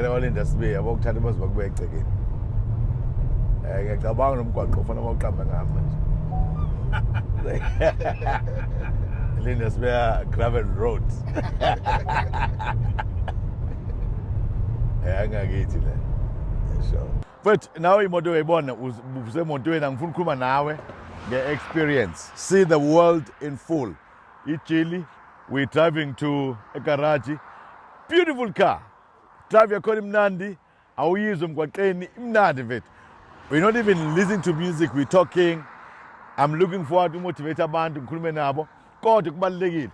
Walinda sibe yabo ukuthatha bazi bakubeka egcekeni. Ngiyacabanga nomgwaqo ufana bawuqamba ngama nje. Linda sibe gravel road. Angakithi la. So. But now imoto uyibona usemotweni angifuni ukukhuluma nawe nge-experience. See the world in full. Ichili, we're driving to a garage. Beautiful car. Drive your car imnandi. Awuyizwe emgwaqeni imnandi mfethu. We're not even listening to music, we're talking. I'm looking forward to motivate abantu ngikhulume nabo. Kodwa kubalekile.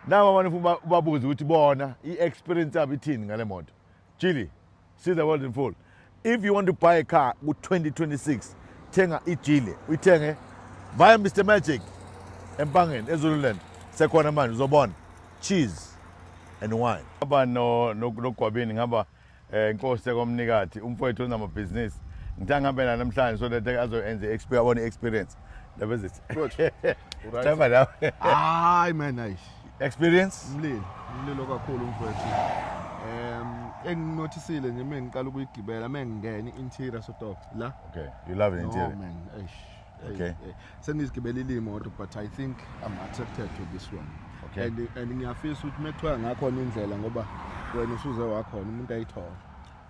Nawe abantu ufuna ubabuze ukuthi bona i-experience yabo ithini ngale moto. Chili, see the world in full. If you want to buy a car with 2026, thenga iJili. Uyithenge via Mr Magic eMpangeni eZululand. Sekhona manje uzobona cheese and wine. Ngaba nogwabini ngaba inkosi komnikati umfowethu onamabhizinisi. Ngithanga ngihambe la namhlanje so that azoyenza experience. Labo zithi. Good. Thamba la. Hayi man nice. Experience? Mlilo kakhulu umfowethu. Enginotisile nje mengiqala ukuyigibela mengingena interior sotop la. Okay, you love the interior. Oh man, okay. Sengizigibela imoto but I think I'm attracted to this one. Okay. And ngiyafisa ukuthi mekuthiwa ngakhona indlela ngoba wena usuze wakhona umuntu ayithola.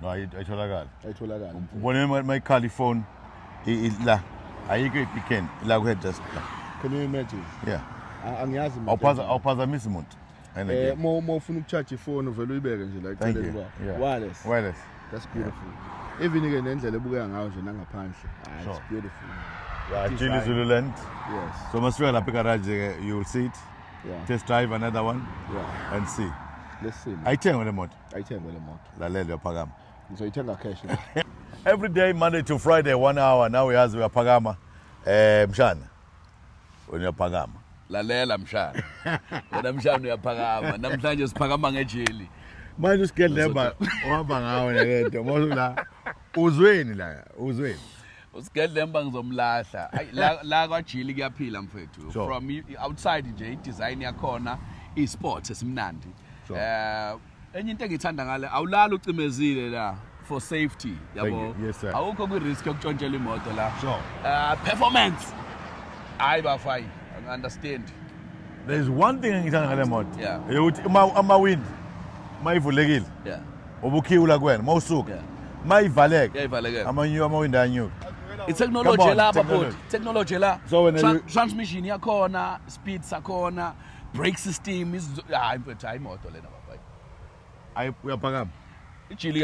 No, ayitholakala. Ayitholakala. Ubone my Caliphone la. Ayike ipikeni la ku just. Can you imagine? Yeah. Angiyazi awuphazamisa umuntu. Mo ufuna ukucharge ifone uvela uyibeke nje la eceleni kwakho. Wireless. That's beautiful. Even ke nendlela ebuka ngayo nje nangaphandle. It's beautiful. Yeah, Chili Zululand. Yes. So must feel like a garage, you will see it. Yeah. Test drive another one. Yeah. And see. Let's see. I tell you what. La lelo Phakama. So ithenga cash. Every day Monday to Friday 1 hour now we have Phakama. Mshana. Wena Phakama. Lalela Mshana. Wena Mshana uyaphakama. Namhlanje siphakama ngejeli. Manje usigelemba uhamba ngawo lento. Mosula uzweni la, uzweni. Usigelemba ngizomlahla. La kwaJili kuyaphila mfethu. From outside nje i-design yakhona i-sport esimnandi. Enye into engithanda ngale awulala ucimezile la for safety yabo. Awukho ku risk yokutshontshela imoto la. Performance. Hayi bafai. I understand. There is one thing engithanda ngale moto. Yeah. Ukuthi ama-wind mayivulekile. Yeah. Ubukhiwula kuwena mawusuka. Mayivaleke. Yayivaleke. Ama-wind anyuka. I-technology lapha body. Technology la. So when transmission yakhona, speed sakhona, brake system is hayi mfethu hayi imoto lena bafai. Uyaphakama. iJili